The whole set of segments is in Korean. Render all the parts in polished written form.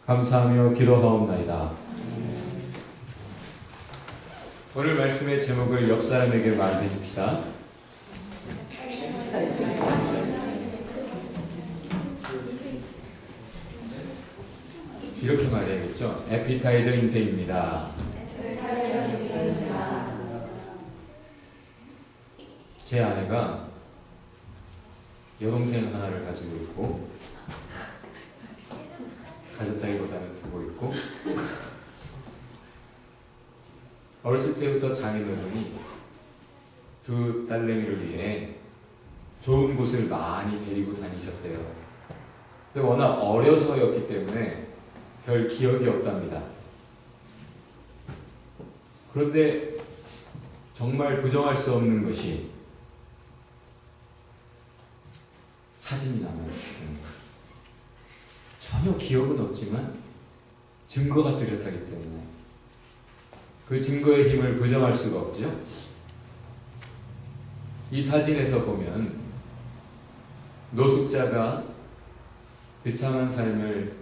감사하며 기도하옵나이다. 오늘 말씀의 제목을 옆 사람에게 말해 줍시다. 이렇게 말해야겠죠. 에피타이저 인생입니다. 제 아내가 여동생 하나를 가지고 있고, 가졌다기보다는 두고 있고, 어렸을 때부터 장인어른이 두 딸내미를 위해 좋은 곳을 많이 데리고 다니셨대요. 근데 워낙 어려서였기 때문에 별 기억이 없답니다. 그런데 정말 부정할 수 없는 것이 사진이 남아있습니다. 전혀 기억은 없지만 증거가 뚜렷하기 때문에 그 증거의 힘을 부정할 수가 없죠. 이 사진에서 보면 노숙자가 비참한 삶을,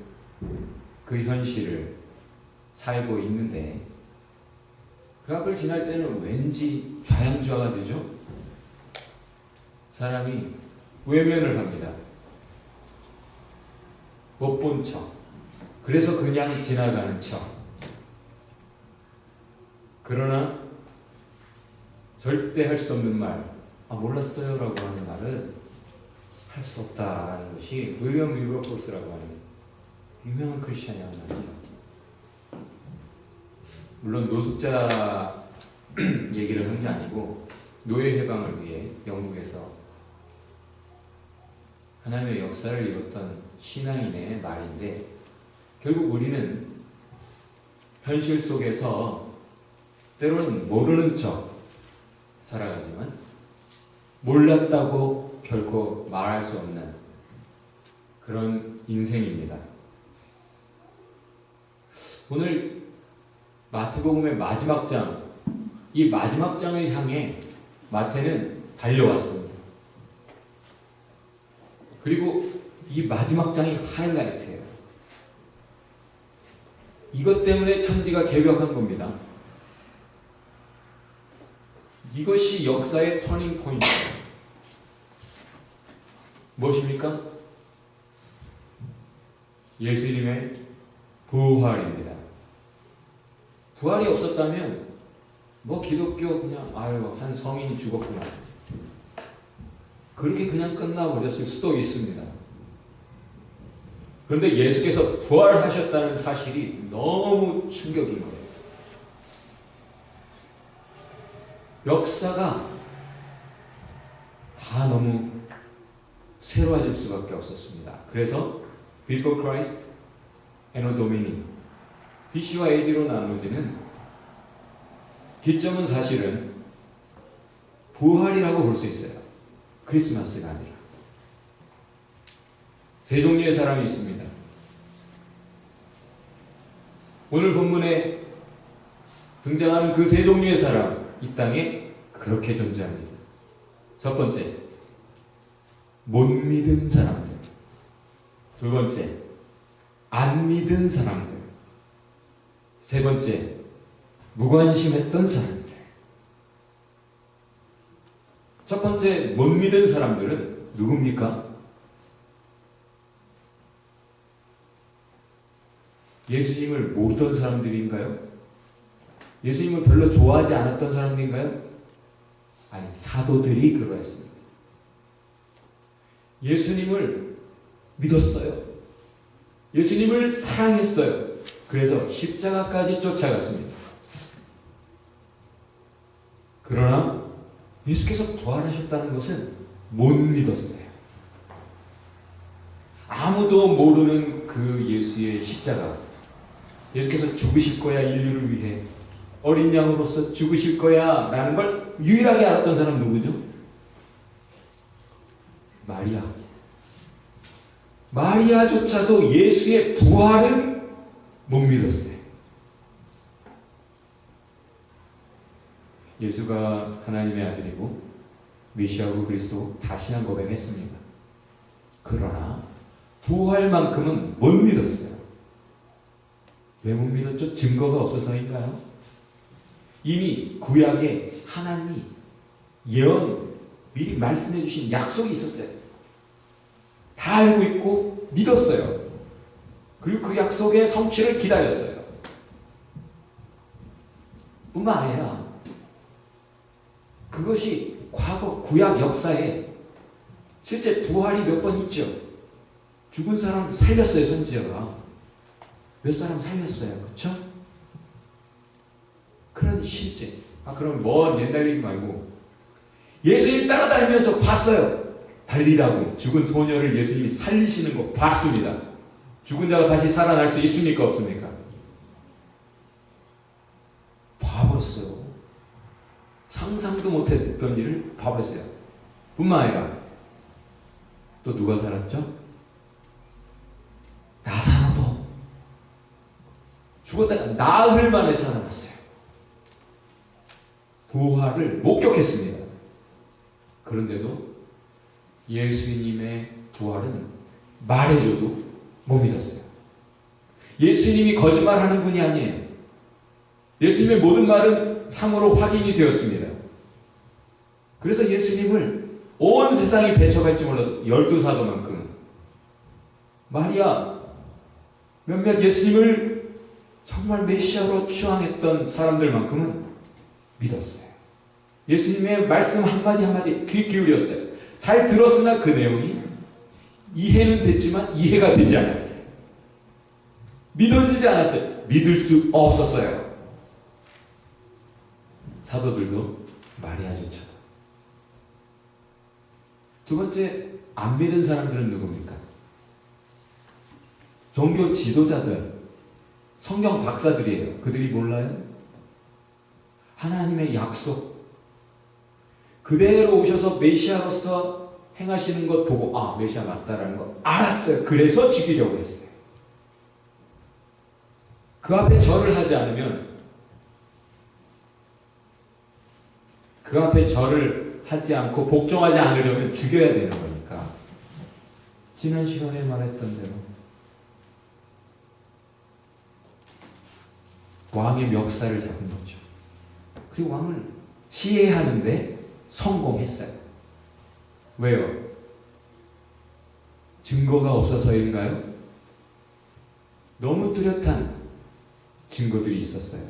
그 현실을 살고 있는데 그 앞을 지날 때는 왠지 좌양좌가 되죠. 사람이 외면을 합니다. 못 본 척. 그래서 그냥 지나가는 척. 그러나 절대 할 수 없는 말, 몰랐어요 라고 하는 말은 할 수 없다라는 것이 윌리엄 윌버포스라고 하는 유명한 크리스찬이란 말이에요. 물론 노숙자 얘기를 한 게 아니고 노예 해방을 위해 영국에서 하나님의 역사를 이뤘던 신앙인의 말인데, 결국 우리는 현실 속에서 때로는 모르는 척 살아가지만 몰랐다고 결코 말할 수 없는 그런 인생입니다. 오늘 마태복음의 마지막 장, 이 마지막 장을 향해 마태는 달려왔습니다. 그리고 이 마지막 장이 하이라이트예요. 이것 때문에 천지가 개벽한 겁니다. 이것이 역사의 터닝 포인트예요. 무엇입니까? 예수님의 부활입니다. 부활이 없었다면 기독교 그냥 한 성인이 죽었구나, 그렇게 그냥 끝나버렸을 수도 있습니다. 그런데 예수께서 부활하셨다는 사실이 너무 충격인 거예요. 역사가 다 너무 새로워질 수밖에 없었습니다. 그래서 Before Christ, Anno Domini, BC와 AD로 나누어지는 기점은 사실은 부활이라고 볼 수 있어요. 크리스마스가 아니라. 세 종류의 사람이 있습니다. 오늘 본문에 등장하는 그 세 종류의 사람, 이 땅에 그렇게 존재합니다. 첫 번째, 못 믿은 사람들. 두 번째, 안 믿은 사람들. 세 번째, 무관심했던 사람들. 첫 번째, 못 믿은 사람들은 누굽니까? 예수님을 모르던 사람들인가요? 예수님을 별로 좋아하지 않았던 사람들인가요? 아니, 사도들이 그러했습니다. 예수님을 믿었어요. 예수님을 사랑했어요. 그래서 십자가까지 쫓아갔습니다. 그러나 예수께서 부활하셨다는 것은 못 믿었어요. 아무도 모르는 그 예수의 십자가, 예수께서 죽으실 거야, 인류를 위해 어린 양으로서 죽으실 거야 라는 걸 유일하게 알았던 사람 누구죠? 마리아. 마리아조차도 예수의 부활은 못 믿었어요. 예수가 하나님의 아들이고 메시아고 그리스도 다시난 고백했습니다. 그러나 부활만큼은 못 믿었어요. 왜 못 믿었죠? 증거가 없어서인가요? 이미 구약에 하나님이 예언 미리 말씀해 주신 약속이 있었어요. 다 알고 있고 믿었어요. 그리고 그 약속의 성취를 기다렸어요. 뿐만 아니라 그것이 과거 구약 역사에 실제 부활이 몇 번 있죠. 죽은 사람 살렸어요. 선지자가 몇 사람 살렸어요. 그렇죠? 그런 실제. 그럼 먼 옛날 얘기 말고 예수님 따라다니면서 봤어요. 달리라고 죽은 소녀를 예수님이 살리시는 거 봤습니다. 죽은 자가 다시 살아날 수 있습니까? 없습니까? 봐봤어요. 상상도 못했던 일을 봐봤어요. 뿐만 아니라 또 누가 살았죠? 나사로도 죽었다가 나흘 만에 살아났어요. 부활을 목격했습니다. 그런데도 예수님의 부활은 말해줘도 못 믿었어요. 예수님이 거짓말하는 분이 아니에요. 예수님의 모든 말은 참으로 확인이 되었습니다. 그래서 예수님을 온 세상이 배척할지 몰라도 12사도만큼은 마리아 몇몇 예수님을 정말 메시아로 추앙했던 사람들만큼은 믿었어요. 예수님의 말씀 한마디 한마디 귀 기울였어요. 잘 들었으나 그 내용이 이해는 됐지만 이해가 되지 않았어요. 믿어지지 않았어요. 믿을 수 없었어요. 사도들도 마리아조차도. 두 번째, 안 믿은 사람들은 누굽니까? 종교 지도자들, 성경 박사들이에요. 그들이 몰라요? 하나님의 약속, 그대로 오셔서 메시아로서 행하시는 것 보고 메시아 맞다라는 거 알았어요. 그래서 죽이려고 했어요. 그 앞에 절을 하지 않으면, 그 앞에 절을 하지 않고 복종하지 않으려면 죽여야 되는 거니까. 지난 시간에 말했던 대로 왕의 멱살을 잡은 거죠. 그리고 왕을 시해하는데 성공했어요. 왜요? 증거가 없어서인가요? 너무 뚜렷한 증거들이 있었어요.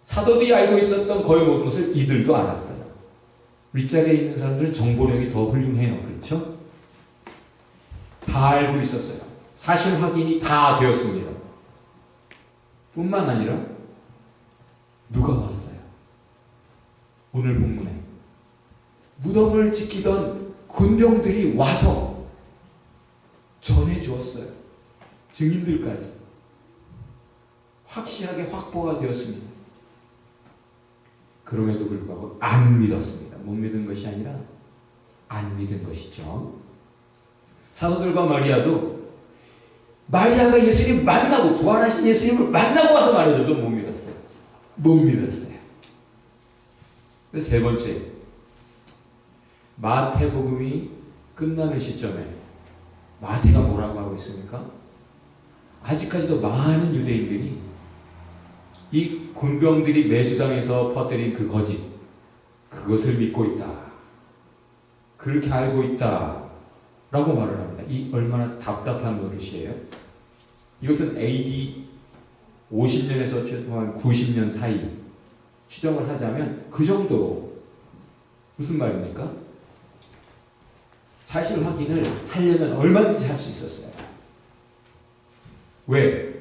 사도들이 알고 있었던 거의 모든 것을 이들도 알았어요. 윗자리에 있는 사람들은 정보력이 더 훌륭해요. 그렇죠? 다 알고 있었어요. 사실 확인이 다 되었습니다. 뿐만 아니라 누가 왔어요? 오늘 본문에 무덤을 지키던 군병들이 와서 전해주었어요. 증인들까지 확실하게 확보가 되었습니다. 그럼에도 불구하고 안 믿었습니다. 못 믿은 것이 아니라 안 믿은 것이죠. 사도들과 마리아도 마리아가 예수님 만나고 부활하신 예수님을 만나고 와서 말해줘도 못 믿었어요. 못 믿었어요. 그래서 세 번째, 마태복음이 끝나는 시점에 마태가 뭐라고 하고 있습니까? 아직까지도 많은 유대인들이 이 군병들이 매수당에서 퍼뜨린 그 거짓, 그것을 믿고 있다. 그렇게 알고 있다. 라고 말을 합니다. 이 얼마나 답답한 노릇이에요. 이것은 AD 50년에서 최소한 90년 사이 추정을 하자면 그 정도로 무슨 말입니까? 사실 확인을 하려면 얼마든지 할 수 있었어요. 왜?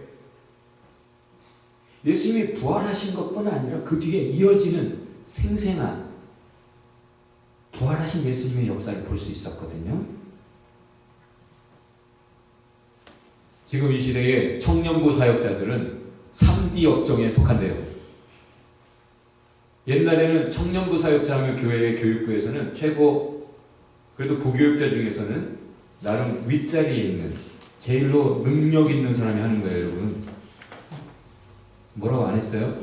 예수님이 부활하신 것뿐 아니라 그 뒤에 이어지는 생생한 부활하신 예수님의 역사를 볼 수 있었거든요. 지금 이 시대의 청년부 사역자들은 3D 업종에 속한대요. 옛날에는 청년부 사역자 하면 교회의 교육부에서는 최고, 그래도 부교육자 중에서는 나름 윗자리에 있는 제일로 능력 있는 사람이 하는 거예요, 여러분. 뭐라고 안 했어요?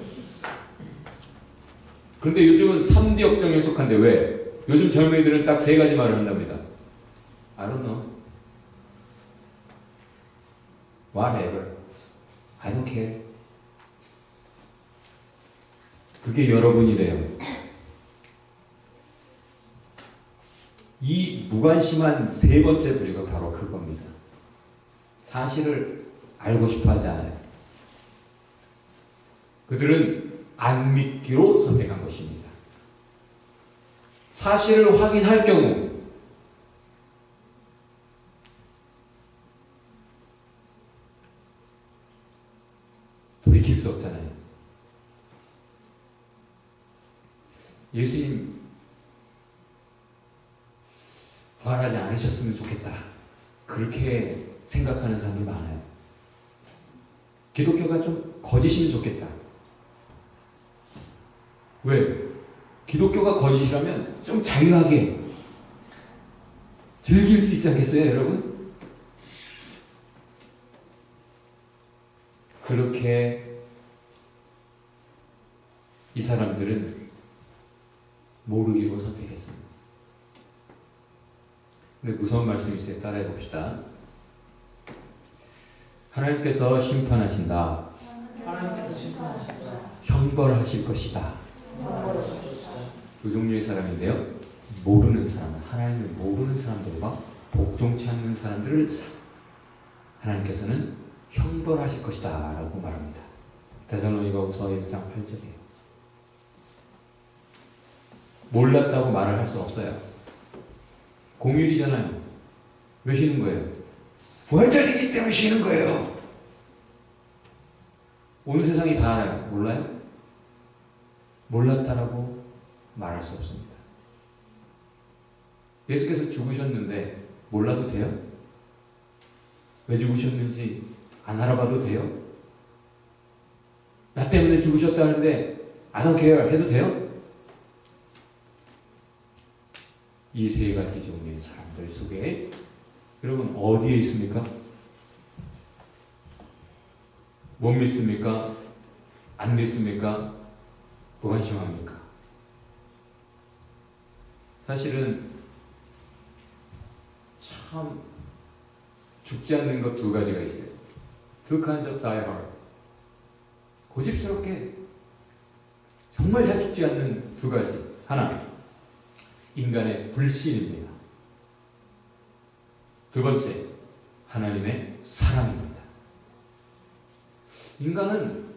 그런데 요즘은 3D 업종에 속한데 왜? 요즘 젊은이들은 딱 세 가지 말을 한답니다. I don't know. Whatever. I don't care. 그게 여러분이래요. 이 무관심한 세 번째 부류가 바로 그겁니다. 사실을 알고 싶어 하지 않아요. 그들은 안 믿기로 선택한 것입니다. 사실을 확인할 경우 돌이킬 수 없잖아요. 예수님 부활하지 않으셨으면 좋겠다. 그렇게 생각하는 사람이 많아요. 기독교가 좀 거짓이면 좋겠다. 왜? 기독교가 거짓이라면 좀 자유하게 즐길 수 있지 않겠어요, 여러분? 그렇게 이 사람들은 모르기로 선택했습니다. 근데 무서운 말씀이 있어요. 따라해 봅시다. 하나님께서 심판하신다. 하나님께서 심판하신다. 형벌하실 것이다. 두 종류의 사람인데요. 모르는 사람, 하나님을 모르는 사람들과 복종치 않는 사람들을 하나님께서는 형벌하실 것이다 라고 말합니다. 데살로니가후서 1장 8절이에요. 몰랐다고 말을 할 수 없어요. 공휴일이잖아요. 왜 쉬는 거예요? 부활절이기 때문에 쉬는 거예요. 온 세상이 다 알아요. 몰라요? 몰랐다라고 말할 수 없습니다. 예수께서 죽으셨는데 몰라도 돼요? 왜 죽으셨는지 안 알아봐도 돼요? 나 때문에 죽으셨다는데 I don't care 해도 돼요? 이 세 가지 종류의 사람들 속에 여러분 어디에 있습니까? 못 믿습니까? 안 믿습니까? 무관심합니까? 사실은 참 죽지 않는 것 두 가지가 있어요. Two kinds of die hard. 고집스럽게 정말 잘 죽지 않는 두 가지. 하나, 인간의 불신입니다. 두 번째, 하나님의 사랑입니다. 인간은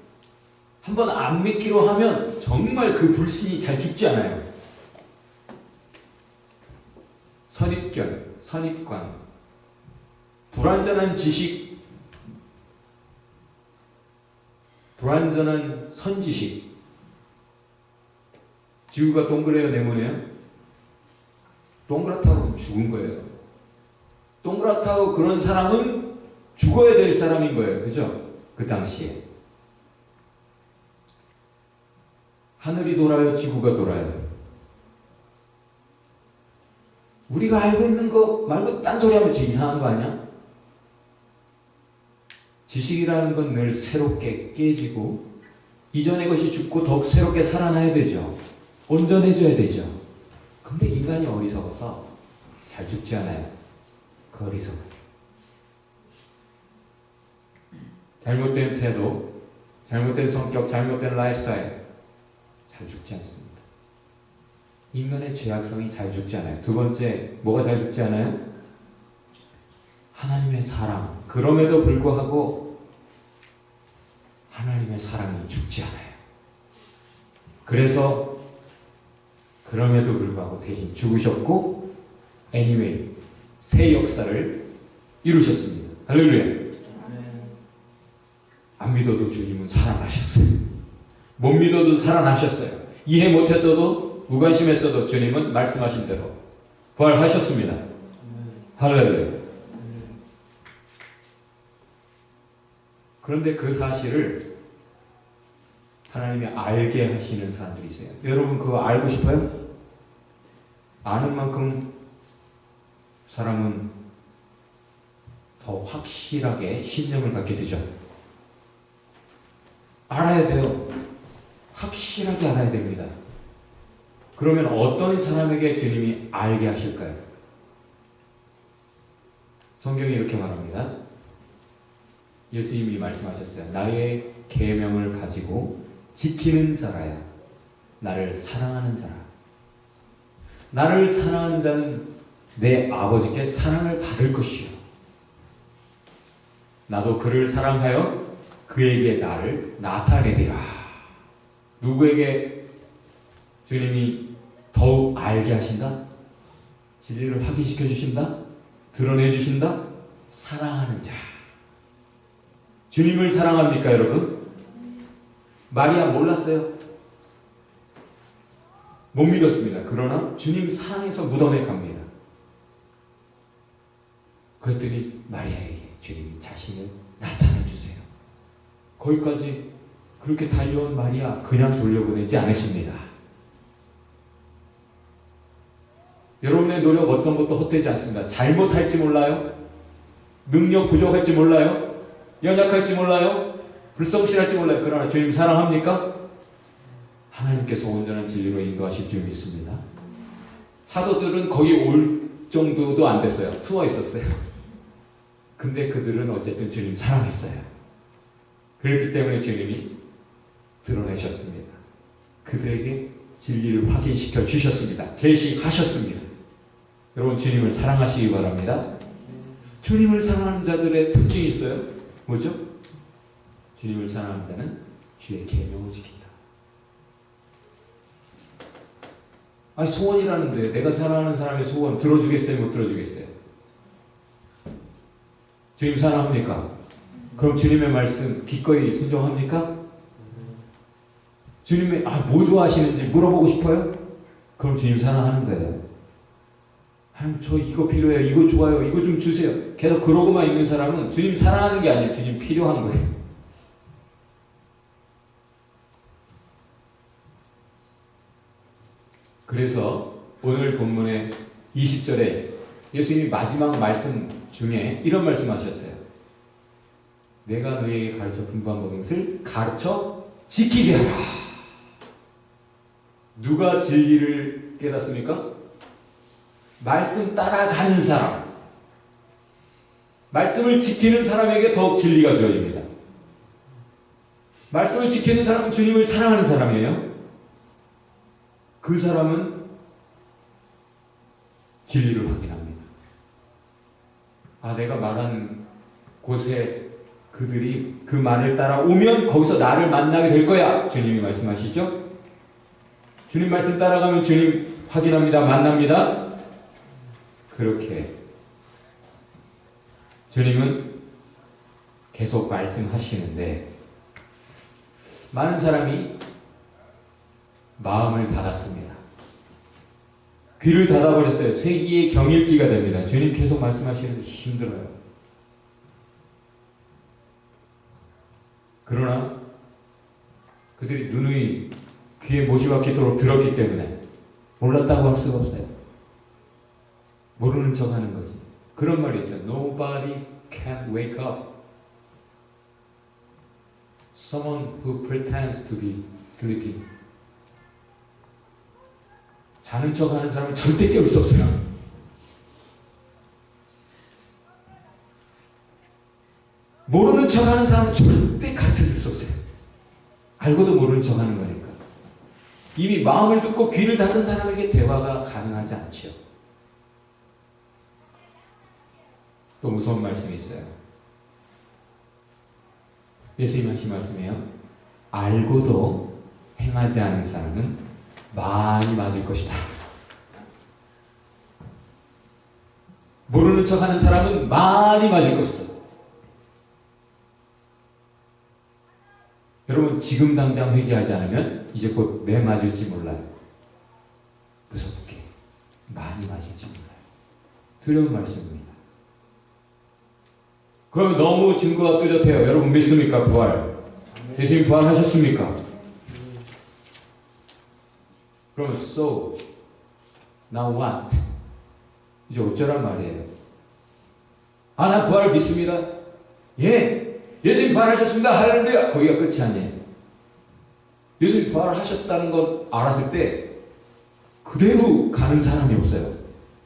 한번 안 믿기로 하면 정말 그 불신이 잘 죽지 않아요. 선입견, 선입관, 불완전한 지식, 불완전한 선지식. 지구가 동그래요, 네모네요? 동그랗다고 죽은 거예요. 동그랗다고 그런 사람은 죽어야 될 사람인 거예요. 그죠? 그 당시에. 하늘이 돌아요, 지구가 돌아요. 우리가 알고 있는 거 말고 딴소리 하면 좀 이상한 거 아니야? 지식이라는 건 늘 새롭게 깨지고 이전의 것이 죽고 더욱 새롭게 살아나야 되죠. 온전해져야 되죠. 근데 인간이 어리석어서 잘 죽지 않아요. 그 어리석어. 잘못된 태도, 잘못된 성격, 잘못된 라이프스타일 잘 죽지 않습니다. 인간의 죄악성이 잘 죽지 않아요. 두 번째, 뭐가 잘 죽지 않아요? 하나님의 사랑. 그럼에도 불구하고 하나님의 사랑이 죽지 않아요. 그래서 그럼에도 불구하고 대신 죽으셨고 anyway 새 역사를 이루셨습니다. 할렐루야. 안 믿어도 주님은 살아나셨어요. 못 믿어도 살아나셨어요. 이해 못했어도 무관심했어도 주님은 말씀하신 대로 부활하셨습니다. 할렐루야. 그런데 그 사실을 하나님이 알게 하시는 사람들이 있어요. 여러분 그거 알고 싶어요? 아는 만큼 사람은 더 확실하게 신념을 갖게 되죠. 알아야 돼요. 확실하게 알아야 됩니다. 그러면 어떤 사람에게 주님이 알게 하실까요? 성경이 이렇게 말합니다. 예수님이 말씀하셨어요. 나의 계명을 가지고 지키는 자라야 나를 사랑하는 자라. 나를 사랑하는 자는 내 아버지께 사랑을 받을 것이요. 나도 그를 사랑하여 그에게 나를 나타내리라. 누구에게 주님이 더욱 알게 하신다? 진리를 확인시켜 주신다? 드러내 주신다? 사랑하는 자. 주님을 사랑합니까, 여러분? 마리아 몰랐어요. 못 믿었습니다. 그러나 주님 사랑해서 무덤에 갑니다. 그랬더니 마리아에게 주님이 자신을 나타내 주세요. 거기까지 그렇게 달려온 마리아 그냥 돌려보내지 않으십니다. 여러분의 노력 어떤 것도 헛되지 않습니다. 잘못할지 몰라요. 능력 부족할지 몰라요. 연약할지 몰라요. 불성실할지 몰라요. 그러나 주님 사랑합니까? 하나님께서 온전한 진리로 인도하실 줄 믿습니다. 사도들은 거기 올 정도도 안 됐어요. 숨어 있었어요. 근데 그들은 어쨌든 주님 사랑했어요. 그렇기 때문에 주님이 드러내셨습니다. 그들에게 진리를 확인시켜 주셨습니다. 계시하셨습니다. 여러분 주님을 사랑하시기 바랍니다. 주님을 사랑하는 자들의 특징이 있어요. 뭐죠? 주님을 사랑하는 자는 주의 계명을 지킨다. 아니 소원이라는데 내가 사랑하는 사람의 소원 들어주겠어요? 못 들어주겠어요? 주님 사랑합니까? 그럼 주님의 말씀 기꺼이 순종합니까? 주님의 뭐 좋아하시는지 물어보고 싶어요? 그럼 주님 사랑하는 거예요. 하나님 저 이거 필요해요. 이거 좋아요. 이거 좀 주세요. 계속 그러고만 있는 사람은 주님 사랑하는 게 아니에요. 주님 필요한 거예요. 그래서 오늘 본문의 20절에 예수님이 마지막 말씀 중에 이런 말씀하셨어요. 내가 너희에게 가르쳐 분부한 것을 가르쳐 지키게 하라. 누가 진리를 깨닫습니까? 말씀 따라가는 사람. 말씀을 지키는 사람에게 더욱 진리가 주어집니다. 말씀을 지키는 사람은 주님을 사랑하는 사람이에요. 그 사람은 진리를 확인합니다. 내가 말한 곳에 그들이 그 말을 따라 오면 거기서 나를 만나게 될 거야. 주님이 말씀하시죠? 주님 말씀 따라가면 주님 확인합니다. 만납니다. 그렇게 주님은 계속 말씀하시는데 많은 사람이 마음을 닫았습니다. 귀를 닫아버렸어요. 쇠기의 경읽기가 됩니다. 주님 계속 말씀하시는데 힘들어요. 그러나 그들이 누누이 귀에 못이 박히도록 들었기 때문에 몰랐다고 할 수가 없어요. 모르는 척 하는 거지. 그런 말이 있죠. Nobody can wake up someone who pretends to be sleeping. 자는 척 하는 사람은 절대 깨울 수 없어요. 모르는 척 하는 사람은 절대 가르쳐 줄 수 없어요. 알고도 모르는 척 하는 거니까. 이미 마음을 듣고 귀를 닫은 사람에게 대화가 가능하지 않죠. 또 무서운 말씀이 있어요. 예수님 하신 말씀이에요. 알고도 행하지 않은 사람은 많이 맞을 것이다. 모르는 척 하는 사람은 많이 맞을 것이다. 여러분 지금 당장 회개하지 않으면 이제 곧 매 맞을지 몰라요. 무섭게 많이 맞을지 몰라요. 두려운 말씀입니다. 그러면 너무 증거가 뚜렷해요. 여러분 믿습니까? 부활. 예수님 부활하셨습니까? 그러면 so now what? 이제 어쩌란 말이에요. 나 부활을 믿습니다. 예, 예수님 부활하셨습니다. 할렐루야. 거기가 끝이 아니에요. 예수님 부활하셨다는 걸 알았을 때 그대로 가는 사람이 없어요.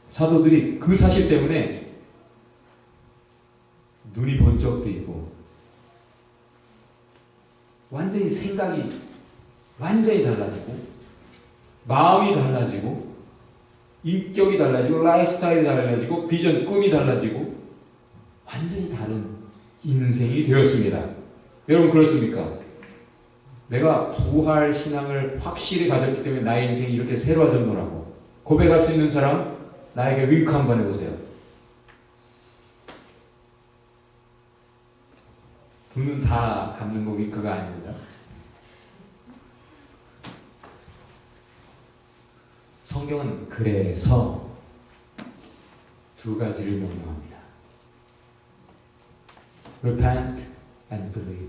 사도들이 그 사실 때문에 눈이 번쩍 뜨이고 완전히 생각이 완전히 달라지고 마음이 달라지고 인격이 달라지고 라이프스타일이 달라지고 비전, 꿈이 달라지고 완전히 다른 인생이 되었습니다. 여러분 그렇습니까? 내가 부활 신앙을 확실히 가졌기 때문에 나의 인생이 이렇게 새로워졌노라고 고백할 수 있는 사람 나에게 윙크 한번 해보세요. 두 눈 다 감는 거 윙크가 아닙니다. 성경은 그래서 두 가지를 명령합니다. Repent and believe.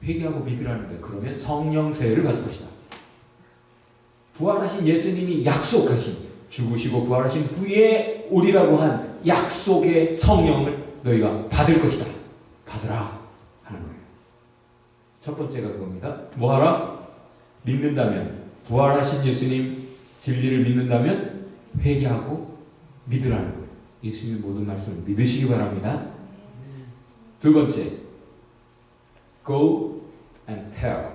회개하고 믿으라는 거예요. 그러면 성령 세례를 받을 것이다. 부활하신 예수님이 약속하신 죽으시고 부활하신 후에 오리라고 한 약속의 성령을 너희가 받을 것이다. 받으라 하는 거예요. 첫 번째가 그겁니다. 뭐하라? 믿는다면 부활하신 예수님 진리를 믿는다면 회개하고 믿으라는 거예요. 예수님의 모든 말씀을 믿으시기 바랍니다. 두 번째, go and tell.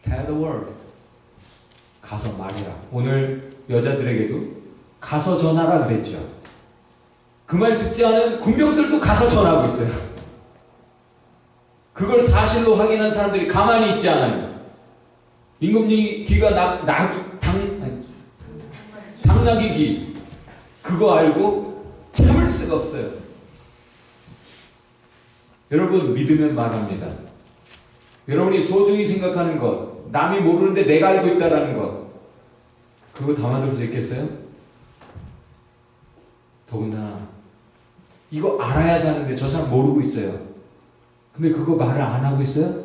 Tell the world. 가서 말해라. 오늘 여자들에게도 가서 전하라 그랬죠. 그 말 듣지 않은 군병들도 가서 전하고 있어요. 그걸 사실로 확인한 사람들이 가만히 있지 않아요. 임금님기가 당나귀 기 그거 알고 참을 수가 없어요. 여러분 믿으면 말합니다. 여러분이 소중히 생각하는 것, 남이 모르는데 내가 알고 있다라는 것, 그거 담아둘 수 있겠어요? 더군다나 이거 알아야 사는데 저 사람 모르고 있어요. 근데 그거 말을 안 하고 있어요?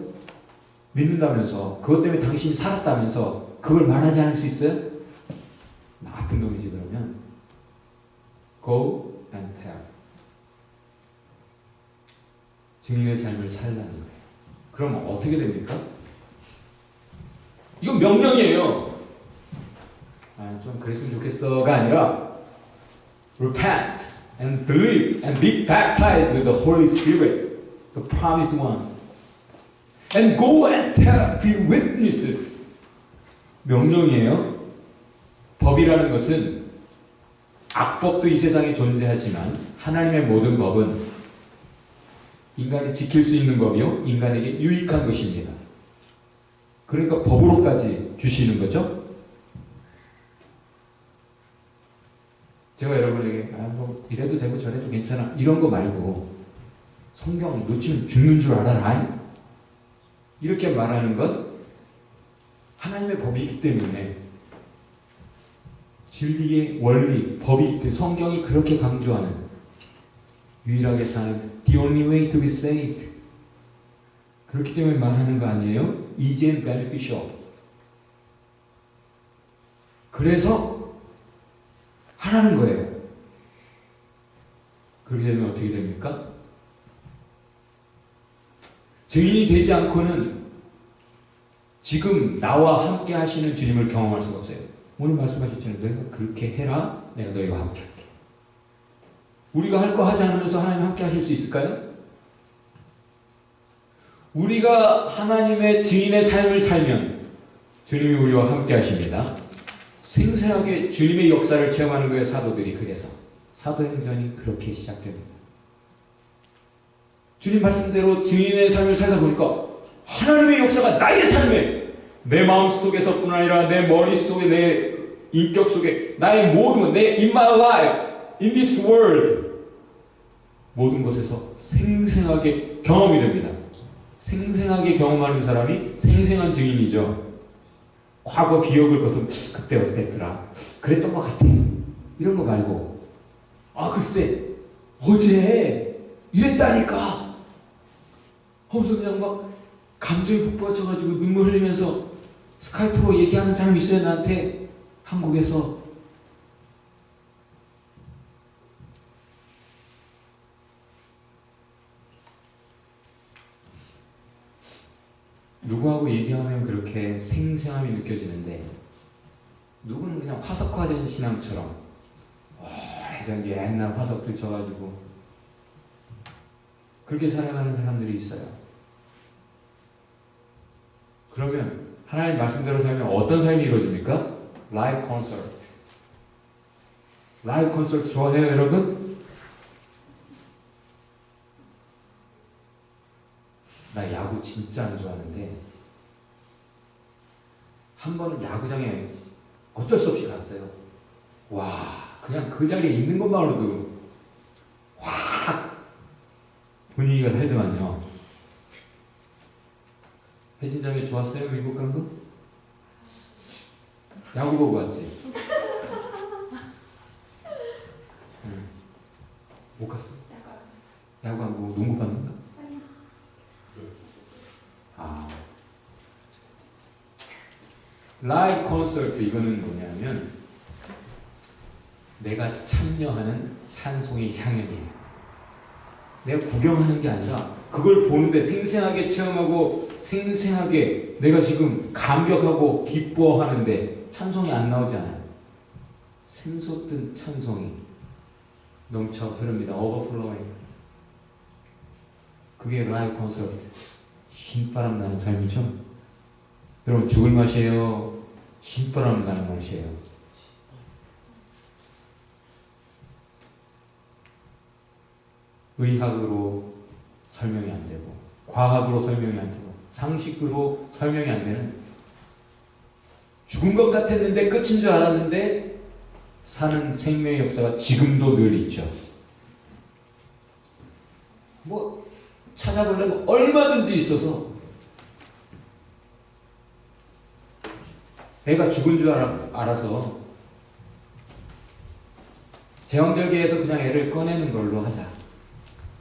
믿는다면서 그것 때문에 당신이 살았다면서 그걸 말하지 않을 수 있어요? 나쁜 놈이지. 그러면 go and tell. 증인의 삶을 살라는 거예요. 그럼 어떻게 됩니까? 이건 명령이에요. 좀 그랬으면 좋겠어가 아니라 repent and believe and be baptized with the Holy Spirit, the promised one. And go and tell, be witnesses. 명령이에요. 법이라는 것은 악법도 이 세상에 존재하지만 하나님의 모든 법은 인간이 지킬 수 있는 법이요, 인간에게 유익한 것입니다. 그러니까 법으로까지 주시는 거죠. 제가 여러분에게 뭐 이래도 되고 저래도 괜찮아 이런 거 말고 성경 놓치면 죽는 줄 알아라 이렇게 말하는 건 하나님의 법이기 때문에, 진리의 원리, 법이기 때문에 성경이 그렇게 강조하는 유일하게 사는 the only way to be saved. 그렇기 때문에 말하는 거 아니에요? easy and beneficial. 그래서 하라는 거예요. 그렇게 되면 어떻게 됩니까? 증인이 되지 않고는 지금 나와 함께 하시는 주님을 경험할 수가 없어요. 오늘 말씀하셨잖아요. 너희가 그렇게 해라. 내가 너희와 함께 할게. 우리가 할 거 하지 않으면서 하나님 함께 하실 수 있을까요? 우리가 하나님의 증인의 삶을 살면 주님이 우리와 함께 하십니다. 생생하게 주님의 역사를 체험하는 거예요. 사도들이. 그래서 사도행전이 그렇게 시작됩니다. 주님 말씀대로 증인의 삶을 살다 보니까 하나님의 역사가 나의 삶에, 내 마음속에서 뿐 아니라 내 머릿속에, 내 인격 속에, 나의 모든, in my life, in this world, 모든 것에서 생생하게 경험이 됩니다. 생생하게 경험하는 사람이 생생한 증인이죠. 과거 기억을 거둔 그때 어땠더라, 그랬던 것 같아, 이런 거 말고 글쎄 어제 이랬다니까 하면서 그냥 막 감정이 북받쳐가지고 눈물 흘리면서 스카이프로 얘기하는 사람이 있어요. 나한테 한국에서. 누구하고 얘기하면 그렇게 생생함이 느껴지는데, 누구는 그냥 화석화된 신앙처럼 오래전 옛날 화석들 쳐가지고 그렇게 살아가는 사람들이 있어요. 그러면 하나님 말씀대로 살면 어떤 삶이 이루어집니까? 라이브 콘서트. 라이브 콘서트 좋아해요, 여러분? 나 야구 진짜 안 좋아하는데 한 번은 야구장에 어쩔 수 없이 갔어요. 와, 그냥 그 자리에 있는 것만으로도 확 분위기가 살더만요. 혜진장이 좋았어요? 미국 간 거? 야구 보고 왔지? 응. 못 갔어? 야구 안 보고 농구 봤는가? 아. 라이브 콘서트 이거는 뭐냐면 내가 참여하는 찬송의 향연이에요. 내가 구경하는 게 아니라 그걸 보는데 생생하게 체험하고 생생하게 내가 지금 감격하고 기뻐하는데 찬송이 안 나오지 않아요. 샘솟던 찬송이 넘쳐 흐릅니다. 오버플로잉. 그게 라이브 콘서트. 신바람 나는 삶이죠. 여러분 죽을 맛이에요? 신바람 나는 맛이에요? 의학으로 설명이 안 되고 과학으로 설명이 안 되고 상식으로 설명이 안 되는 죽은 것 같았는데 끝인 줄 알았는데 사는 생명의 역사가 지금도 늘 있죠. 뭐 찾아보려면 얼마든지 있어서 애가 죽은 줄 알아서 제왕절개에서 그냥 애를 꺼내는 걸로 하자.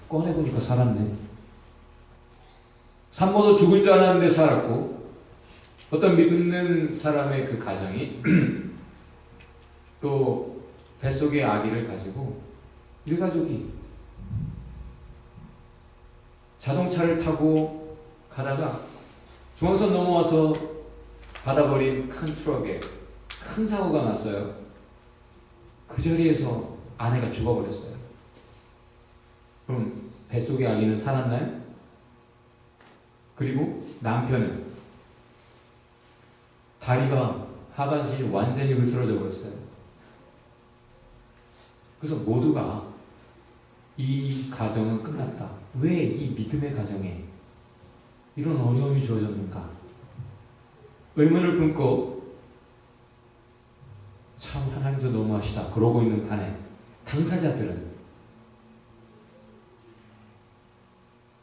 꺼내보니까 살았네. 산모도 죽을 줄 알았는데 살았고 어떤 믿는 사람의 그 가정이 또 뱃속의 아기를 가지고 일가족이 자동차를 타고 가다가 중앙선 넘어와서 받아버린 큰 트럭에 큰 사고가 났어요. 그 자리에서 아내가 죽어버렸어요. 그럼 뱃속의 아기는 살았나요? 그리고 남편은 다리가 하반신이 완전히 으스러져 버렸어요. 그래서 모두가 이 가정은 끝났다. 왜 이 믿음의 가정에 이런 어려움이 주어졌는가? 의문을 품고 참 하나님도 너무하시다 그러고 있는 판에 당사자들은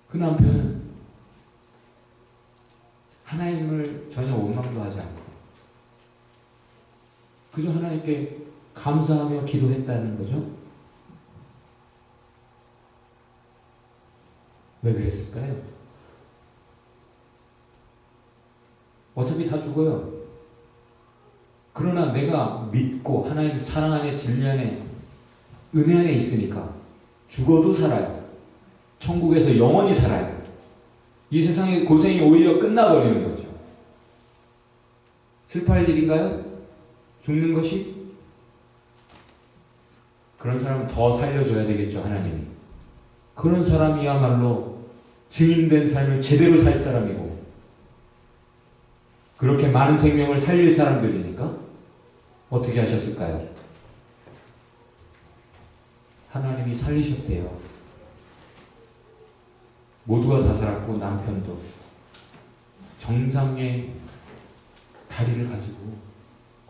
그 남편은 하나님을 전혀 원망도 하지 않고 그저 하나님께 감사하며 기도했다는 거죠. 왜 그랬을까요? 어차피 다 죽어요. 그러나 내가 믿고 하나님 사랑 안에 진리 안에 은혜 안에 있으니까 죽어도 살아요. 천국에서 영원히 살아요. 이 세상의 고생이 오히려 끝나버리는 거죠. 슬퍼할 일인가요? 죽는 것이? 그런 사람은 더 살려줘야 되겠죠, 하나님이. 그런 사람이야말로 증인된 삶을 제대로 살 사람이고 그렇게 많은 생명을 살릴 사람들이니까 어떻게 하셨을까요? 하나님이 살리셨대요. 모두가 다 살았고 남편도 정상의 다리를 가지고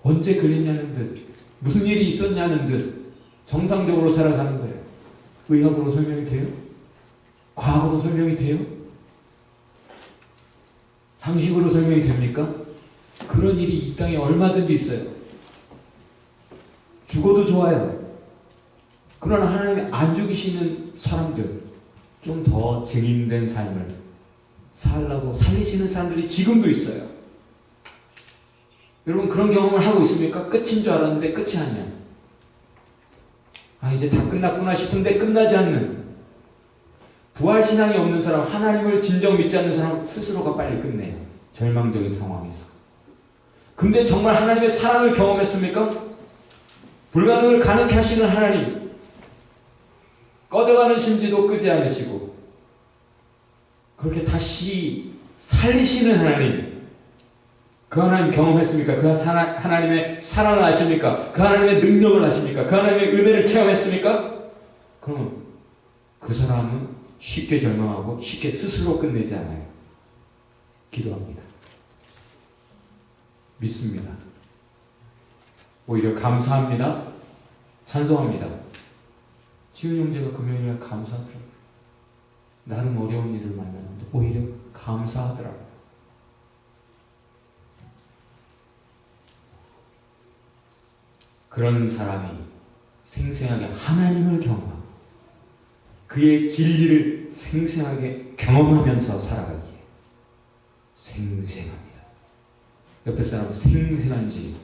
언제 걸렸냐는 듯 무슨 일이 있었냐는 듯 정상적으로 살아가는 거예요. 의학으로 설명이 돼요? 과학으로 설명이 돼요? 상식으로 설명이 됩니까? 그런 일이 이 땅에 얼마든지 있어요. 죽어도 좋아요. 그러나 하나님이 안 죽이시는 사람들, 좀 더 증인된 삶을 살라고 살리시는 사람들이 지금도 있어요. 여러분 그런 경험을 하고 있습니까? 끝인 줄 알았는데 끝이 아니야. 아 이제 다 끝났구나 싶은데 끝나지 않는 부활신앙이 없는 사람, 하나님을 진정 믿지 않는 사람 스스로가 빨리 끝내요. 절망적인 상황에서. 근데 정말 하나님의 사랑을 경험했습니까? 불가능을 가능케 하시는 하나님, 꺼져가는 심지도 끄지 않으시고 그렇게 다시 살리시는 하나님, 그 하나님 경험했습니까? 그 하나님의 사랑을 아십니까? 그 하나님의 능력을 아십니까? 그 하나님의 은혜를 체험했습니까? 그럼 그 사람은 쉽게 절망하고 쉽게 스스로 끝내지 않아요. 기도합니다. 믿습니다. 오히려 감사합니다. 찬송합니다. 지훈 형제가 금요일날 감사하더라고요. 나름 어려운 일을 만났는데 오히려 감사하더라고요. 그런 사람이 생생하게 하나님을 경험하고 그의 진리를 생생하게 경험하면서 살아가기에 생생합니다. 옆에 사람 생생한지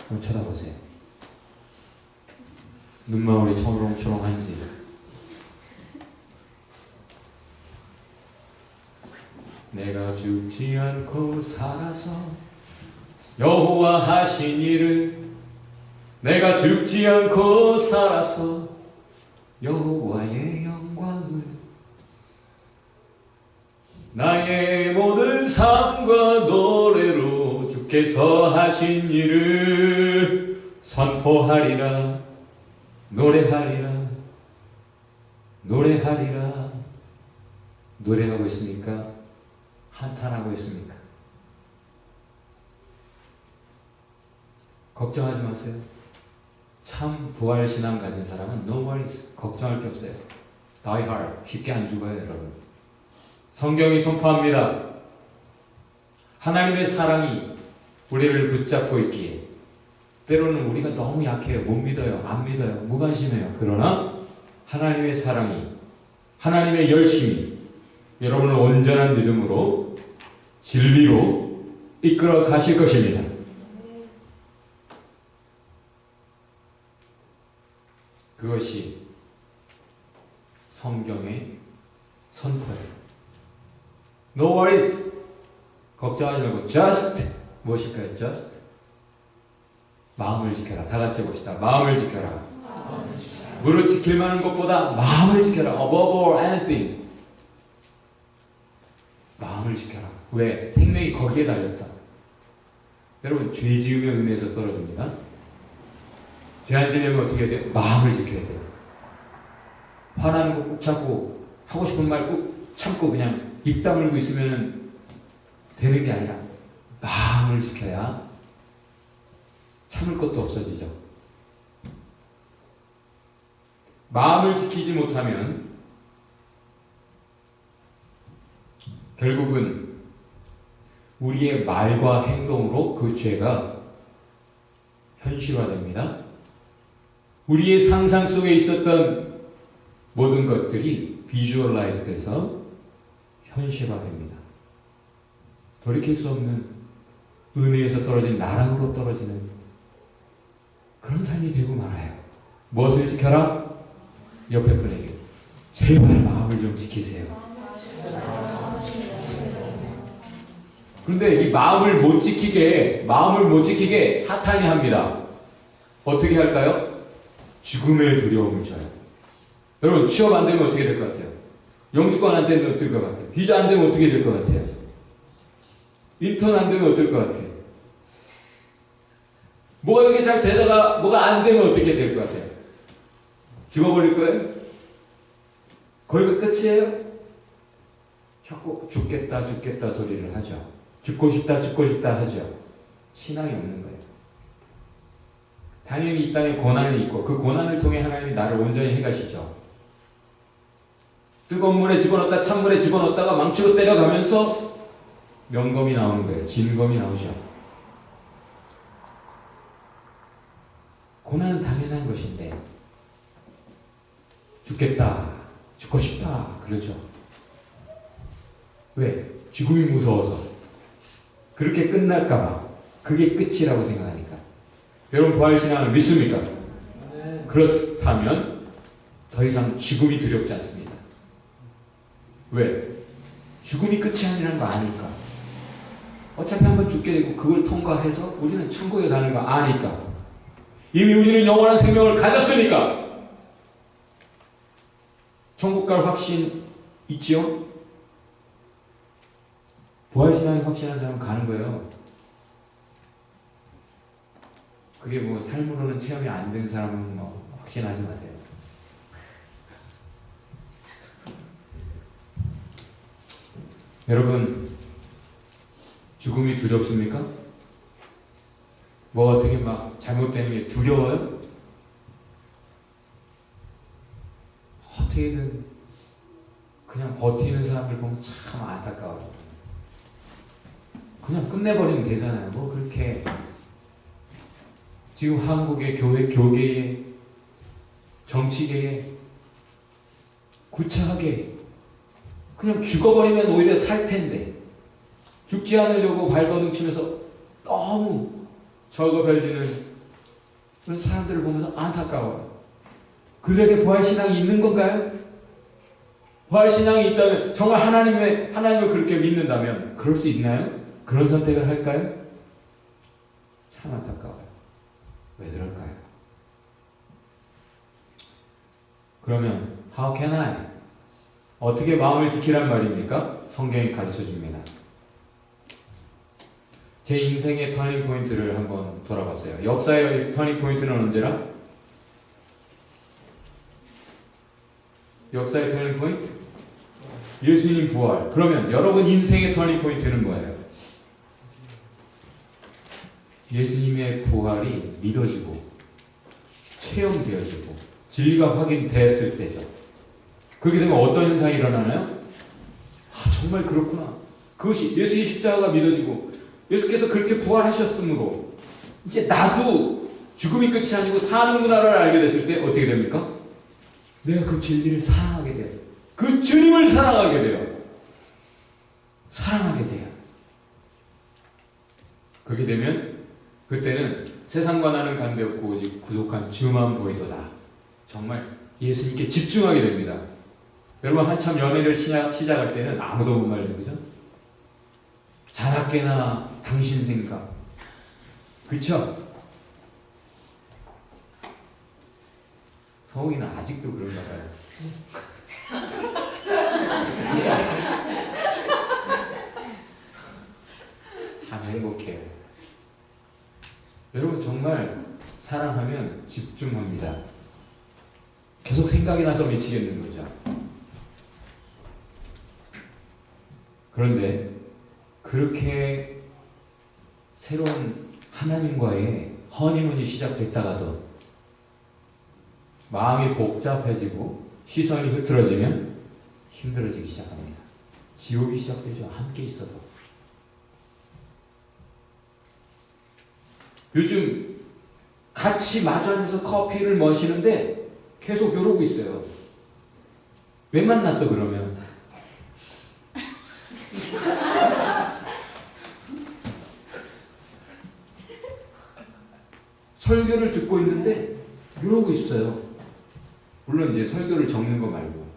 한번 쳐다보세요. 눈망울이 초롱초롱한지. 내가 죽지 않고 살아서 여호와 하신 일을, 내가 죽지 않고 살아서 여호와의 영광을, 나의 모든 삶과 노래로 주께서 하신 일을 선포하리라. 노래하리라. 노래하리라. 노래하고 있습니까? 한탄하고 있습니까? 걱정하지 마세요. 참 부활신앙 가진 사람은 no worries, 걱정할 게 없어요. Die hard, 쉽게 안 죽어요 여러분. 성경이 선포합니다. 하나님의 사랑이 우리를 붙잡고 있기에 때로는 우리가 너무 약해요. 못 믿어요. 안 믿어요. 무관심해요. 그러나 하나님의 사랑이, 하나님의 열심이 여러분을 온전한 믿음으로 진리로 이끌어 가실 것입니다. 그것이 성경의 선포예요. No worries. 걱정하지 말고 just 무엇일까요? just 마음을 지켜라. 다 같이 해봅시다. 마음을 지켜라. 무릇 지킬 만한 것보다 마음을 지켜라. Above all anything. 마음을 지켜라. 왜? 생명이 거기에 달렸다. 여러분 죄 지으면 은혜에서 떨어집니다. 죄 안 지으려면 어떻게 해야 돼요? 마음을 지켜야 돼요. 화나는 거 꾹 참고 하고 싶은 말 꾹 참고 그냥 입 다물고 있으면 되는 게 아니라 마음을 지켜야 참을 것도 없어지죠. 마음을 지키지 못하면 결국은 우리의 말과 행동으로 그 죄가 현실화됩니다. 우리의 상상 속에 있었던 모든 것들이 비주얼라이즈 돼서 현실화됩니다. 돌이킬 수 없는 은혜에서 떨어진 나락으로 떨어지는 그런 삶이 되고 말아요. 무엇을 지켜라? 옆에 분에게 제발 마음을 좀 지키세요. 그런데 이 마음을 못 지키게 사탄이 합니다. 어떻게 할까요? 죽음의 두려움을 줘요. 여러분 취업 안 되면 어떻게 될 것 같아요? 영주권 안 되면 어떨 것 같아요? 비자 안 되면 어떻게 될 것 같아요? 인턴 안 되면 어떨 것 같아요? 뭐가 이렇게 잘 되다가 뭐가 안 되면 어떻게 될 것 같아요? 죽어버릴 거예요? 거기가 끝이에요? 자꾸 죽겠다 죽겠다 소리를 하죠. 죽고 싶다 하죠. 신앙이 없는 거예요. 당연히 이 땅에 고난이 있고 그 고난을 통해 하나님이 나를 온전히 해가시죠. 뜨거운 물에 집어넣었다 찬물에 집어넣었다가 망치로 때려가면서 명검이 나오는 거예요. 진검이 나오죠. 고난은 당연한 것인데 죽겠다 죽고 싶다 그러죠. 왜? 죽음이 무서워서. 그렇게 끝날까봐. 그게 끝이라고 생각하니까. 여러분 부활신앙을 믿습니까? 네. 그렇다면 더 이상 죽음이 두렵지 않습니다. 왜? 죽음이 끝이 아니라는 거 아니까. 어차피 한번 죽게 되고 그걸 통과해서 우리는 천국에 가는 거 아니까. 이미 우리는 영원한 생명을 가졌으니까. 천국 갈 확신 있지요? 부활신앙이 확신한 사람은 가는 거예요. 그게 뭐 삶으로는 체험이 안 된 사람은 뭐 확신하지 마세요. 여러분, 죽음이 두렵습니까? 뭐 어떻게 막 잘못되는 게 두려워요? 어떻게든 그냥 버티는 사람들 보면 참 안타까워요. 그냥 끝내버리면 되잖아요. 뭐 그렇게 지금 한국의 교회, 교계에, 정치계에 구차하게 그냥 죽어버리면 오히려 살 텐데 죽지 않으려고 발버둥 치면서 너무 절거별지는 그런 사람들을 보면서 안타까워요. 그들에게 부활신앙이 있는 건가요? 부활신앙이 있다면 정말 하나님을 그렇게 믿는다면 그럴 수 있나요? 그런 선택을 할까요? 참 안타까워요. 왜 그럴까요? 그러면 how can I? 어떻게 마음을 지키란 말입니까? 성경이 가르쳐 줍니다. 제 인생의 터닝 포인트를 한번 돌아봤어요. 역사의 터닝 포인트는 언제나? 역사의 터닝 포인트? 예수님 부활. 그러면 여러분 인생의 터닝 포인트는 뭐예요? 예수님의 부활이 믿어지고 체험되어지고 진리가 확인됐을 때죠. 그렇게 되면 어떤 현상이 일어나나요? 아, 정말 그렇구나. 그것이 예수의 십자가가 믿어지고 예수께서 그렇게 부활하셨으므로 이제 나도 죽음이 끝이 아니고 사는구나를 알게 됐을 때 어떻게 됩니까? 내가 그 진리를 사랑하게 돼요. 그 주님을 사랑하게 돼요. 사랑하게 돼요. 그렇게 되면 그때는 세상과 나는 관계없고 오직 구속한 주만 보이도다. 정말 예수님께 집중하게 됩니다. 여러분 한참 연애를 시작할 때는 아무도 못 말려, 그죠? 자나깨나 당신 생각, 그쵸? 성욱이는 아직도 그런가 봐요. 참 행복해요. 여러분 정말 사랑하면 집중합니다. 계속 생각이 나서 미치겠는 거죠. 그런데 그렇게 새로운 하나님과의 허니문이 시작됐다가도 마음이 복잡해지고 시선이 흐트러지면 힘들어지기 시작합니다. 지옥이 시작되죠. 함께 있어도. 요즘 같이 마주 앉아서 커피를 마시는데 계속 이러고 있어요. 왜 만났어 그러면? 설교를 듣고 있는데 이러고 있어요. 물론 이제 설교를 적는 거 말고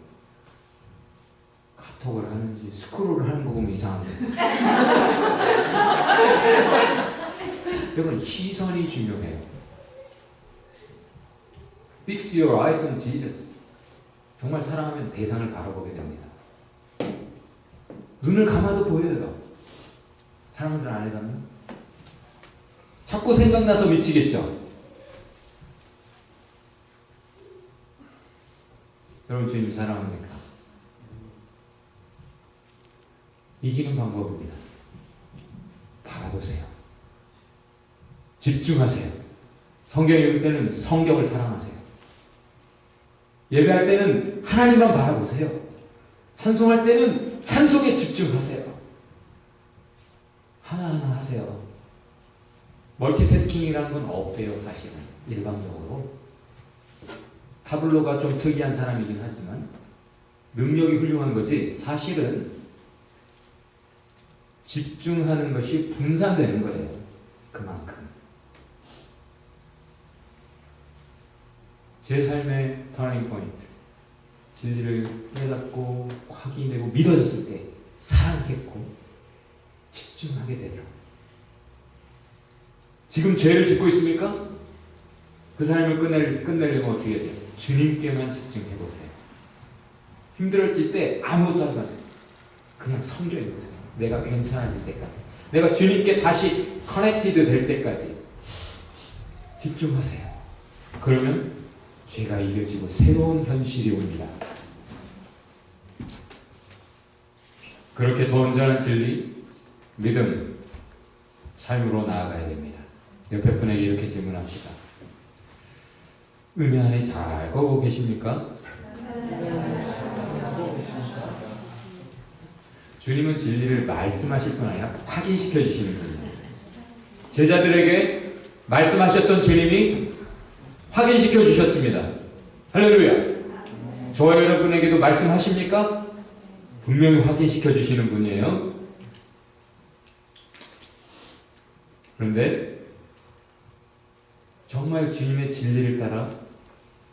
카톡을 하는지 스크롤을 하는 거 보면 이상한데. 여러분 시선이 중요해요. Fix your eyes on Jesus. 정말 사랑하면 대상을 바라보게 됩니다. 눈을 감아도 보여요. 사람들 안 해봤나? 자꾸 생각나서 미치겠죠. 여러분 주님 사랑합니까? 이기는 방법입니다. 바라보세요. 집중하세요. 성경 읽을 때는 성경을 사랑하세요. 예배할 때는 하나님만 바라보세요. 찬송할 때는 찬송에 집중하세요. 하나하나 하세요. 멀티태스킹이라는 건 없대요, 사실은. 일반적으로. 타블로가 좀 특이한 사람이긴 하지만 능력이 훌륭한 거지 사실은 집중하는 것이 분산되는 거예요. 그만큼. 제 삶의 터닝 포인트. 진리를 깨닫고 확인되고 믿어졌을 때 사랑했고 집중하게 되더라고요. 지금 죄를 짓고 있습니까? 그 삶을 끝내려면 어떻게 해야 돼요? 주님께만 집중해보세요. 힘들어질 때 아무것도 하지 마세요. 그냥 성경 읽으세요. 내가 괜찮아질 때까지. 내가 주님께 다시 커넥티드 될 때까지 집중하세요. 그러면 죄가 이겨지고 새로운 현실이 옵니다. 그렇게 더 온전한 진리, 믿음, 삶으로 나아가야 됩니다. 옆에 분에게 이렇게 질문합시다. 은혜 안에 잘 걷고 계십니까? 주님은 진리를 말씀하실 뿐 아니라 확인시켜 주시는 분이에요. 제자들에게 말씀하셨던 주님이 확인시켜 주셨습니다. 할렐루야. 저와 여러분에게도 말씀하십니까? 분명히 확인시켜 주시는 분이에요. 그런데 정말 주님의 진리를 따라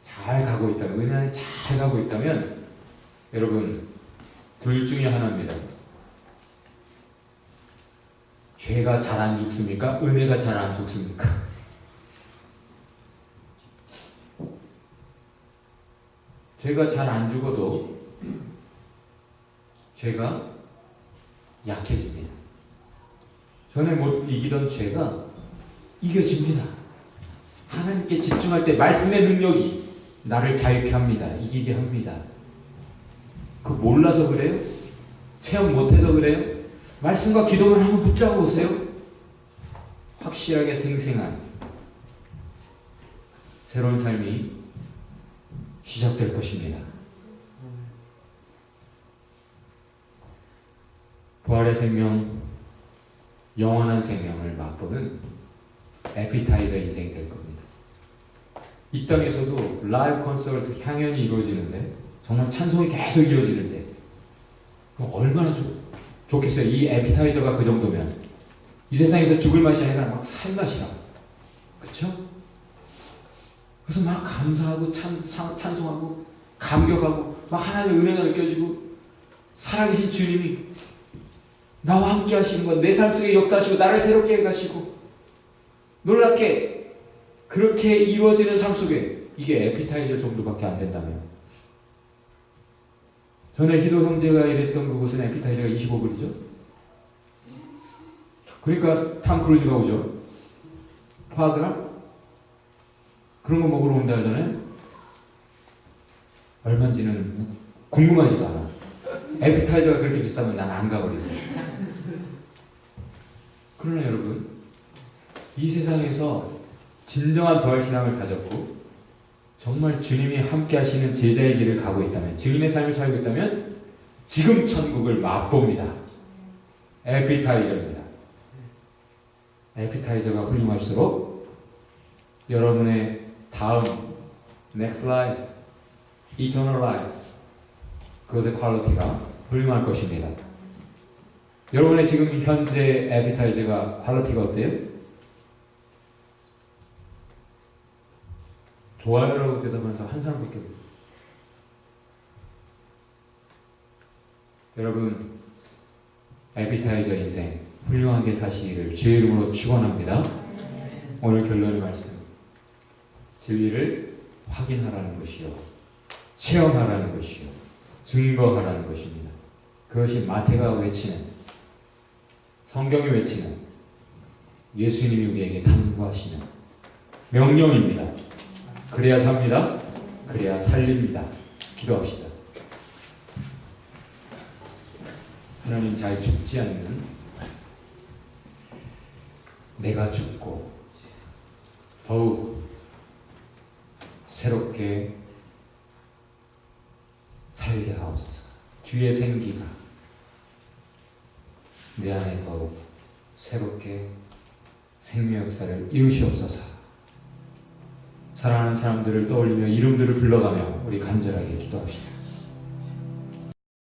잘 가고 있다면, 은혜 안에 잘 가고 있다면 여러분 둘 중에 하나입니다. 죄가 잘 안 죽습니까? 은혜가 잘 안 죽습니까? 죄가 잘 안 죽어도 죄가 약해집니다. 전에 못 이기던 죄가 이겨집니다. 하나님께 집중할 때 말씀의 능력이 나를 자유케 합니다. 이기게 합니다. 그거 몰라서 그래요? 체험 못해서 그래요? 말씀과 기도만 한번 붙잡아 보세요. 확실하게 생생한 새로운 삶이 시작될 것입니다. 부활의 생명, 영원한 생명을 맛보는 에피타이저 인생이 될 겁니다. 이 땅에서도 라이브 콘서트 향연이 이루어지는데, 정말 찬송이 계속 이루어지는데 얼마나 좋겠어요. 이 에피타이저가 그 정도면 이 세상에서 죽을 맛이 아니라 막 살 맛이라. 그렇죠? 그래서 막 감사하고 찬송하고 감격하고 막 하나님의 은혜가 느껴지고 살아계신 주님이 나와 함께 하시는 것, 내 삶 속에 역사하시고 나를 새롭게 해가시고 놀랍게 그렇게 이루어지는 삶 속에 이게 에피타이저 정도밖에 안 된다면, 전에 희도 형제가 일했던 그곳은 에피타이저가 25불이죠. 그러니까 탐 크루즈가 오죠. 파드라? 그런 거 먹으러 온다 하잖아요. 얼마인지는 궁금하지도 않아. 에피타이저가 그렇게 비싸면 난 안 가버리죠. 그러나 여러분, 이 세상에서 진정한 부활신앙을 가졌고 정말 주님이 함께 하시는 제자의 길을 가고 있다면, 주님의 삶을 살고 있다면 지금 천국을 맛봅니다. 에피타이저입니다. 에피타이저가 훌륭할수록 여러분의 다음 next life, eternal life, 그것의 퀄리티가 훌륭할 것입니다. 여러분의 지금 현재 에피타이저가 퀄리티가 어때요? 좋아요라고 대답하면서 한 사람밖에 없어요. 여러분, 에피타이저 인생 훌륭하게 사시기를 주의 이름으로 축원합니다. 오늘 결론의 말씀, 진리를 확인하라는 것이요, 체험하라는 것이요, 증거하라는 것입니다. 그것이 마태가 외치는, 성경이 외치는, 예수님이 우리에게 당부하시는 명령입니다. 그래야 삽니다. 그래야 살립니다. 기도합시다. 하나님, 잘 죽지 않는 내가 죽고 더욱 새롭게 살게 하옵소서. 주의 생기가 내 안에 더욱 새롭게 생명 역사를 이루시옵소서. 사랑하는 사람들을 떠올리며 이름들을 불러가며 우리 간절하게 기도합시다.